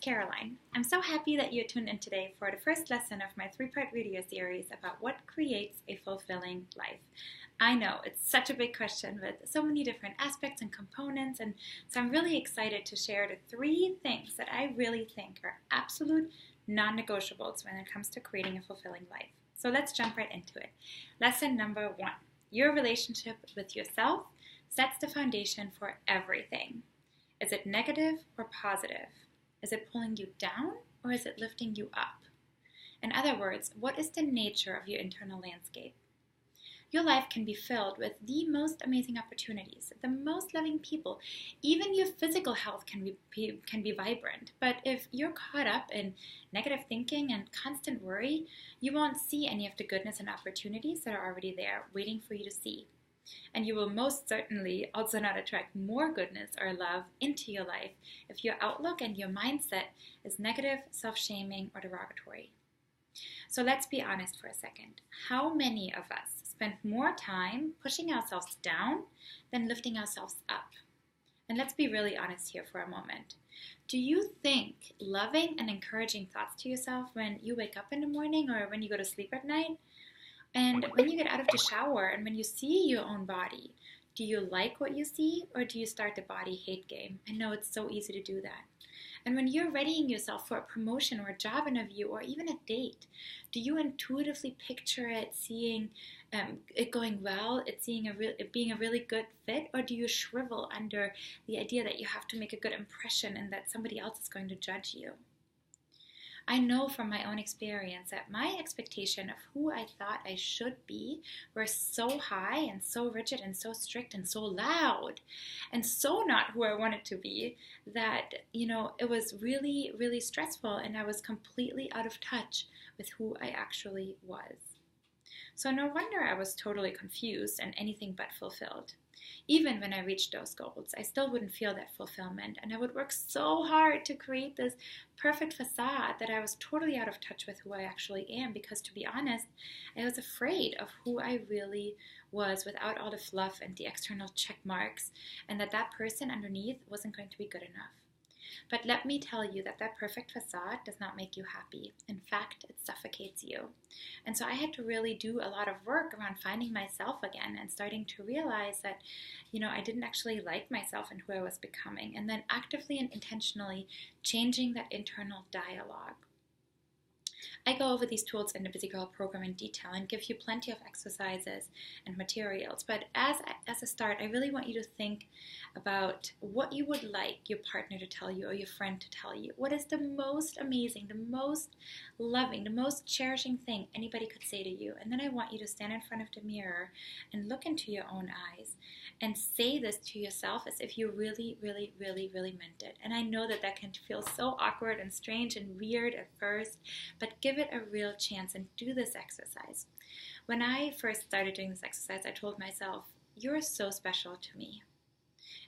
Caroline. I'm so happy that you tuned in today for the first lesson of my three-part video series about what creates a fulfilling life. I know it's such a big question with so many different aspects and components, and so I'm really excited to share the three things that I really think are absolute non-negotiables when it comes to creating a fulfilling life. So let's jump right into it. Lesson number 1. Your relationship with yourself sets the foundation for everything. Is it negative or positive? Is it pulling you down or is it lifting you up? In other words, what is the nature of your internal landscape? Your life can be filled with the most amazing opportunities, the most loving people. Even your physical health can be vibrant. But if you're caught up in negative thinking and constant worry, you won't see any of the goodness and opportunities that are already there waiting for you to see. And you will most certainly also not attract more goodness or love into your life if your outlook and your mindset is negative, self-shaming, or derogatory. So let's be honest for a second. How many of us spend more time pushing ourselves down than lifting ourselves up? And let's be really honest here for a moment. Do you think loving and encouraging thoughts to yourself when you wake up in the morning or when you go to sleep at night? And when you get out of the shower and when you see your own body, do you like what you see or do you start the body hate game? I know it's so easy to do that. And when you're readying yourself for a promotion or a job interview or even a date, do you intuitively picture it seeing it going well, it being a really good fit, or do you shrivel under the idea that you have to make a good impression and that somebody else is going to judge you? I know from my own experience that my expectation of who I thought I should be were so high and so rigid and so strict and so loud and so not who I wanted to be that, it was really, really stressful and I was completely out of touch with who I actually was. So no wonder I was totally confused and anything but fulfilled. Even when I reached those goals, I still wouldn't feel that fulfillment, and I would work so hard to create this perfect facade that I was totally out of touch with who I actually am, because to be honest, I was afraid of who I really was without all the fluff and the external check marks, and that person underneath wasn't going to be good enough. But let me tell you that perfect facade does not make you happy. In fact, it suffocates you. And so I had to really do a lot of work around finding myself again and starting to realize that, I didn't actually like myself and who I was becoming, and then actively and intentionally changing that internal dialogue. I go over these tools in the Busy Girl program in detail and give you plenty of exercises and materials. But as a start, I really want you to think about what you would like your partner to tell you or your friend to tell you. What is the most amazing, the most loving, the most cherishing thing anybody could say to you? And then I want you to stand in front of the mirror and look into your own eyes and say this to yourself as if you really, really, really, really meant it. And I know that can feel so awkward and strange and weird at first, but give it a real chance and do this exercise. When I first started doing this exercise, I told myself, "You're so special to me."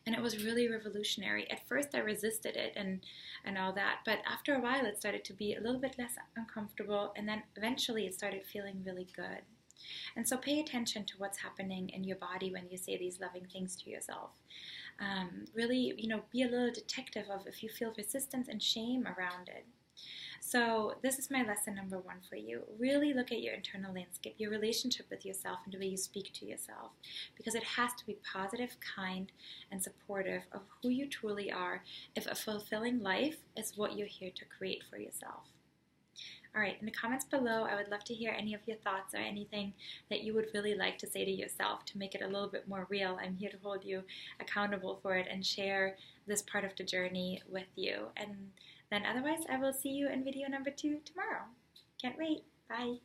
And it was really revolutionary. At first I resisted it and all that, but after a while it started to be a little bit less uncomfortable, and then eventually it started feeling really good. And so pay attention to what's happening in your body when you say these loving things to yourself. Really, be a little detective of if you feel resistance and shame around it. So this is my lesson number 1 for you. Really look at your internal landscape, your relationship with yourself, and the way you speak to yourself, because it has to be positive, kind, and supportive of who you truly are if a fulfilling life is what you're here to create for yourself. All right, in the comments below, I would love to hear any of your thoughts or anything that you would really like to say to yourself to make it a little bit more real. I'm here to hold you accountable for it and share this part of the journey with you. And then otherwise, I will see you in video number 2 tomorrow. Can't wait. Bye.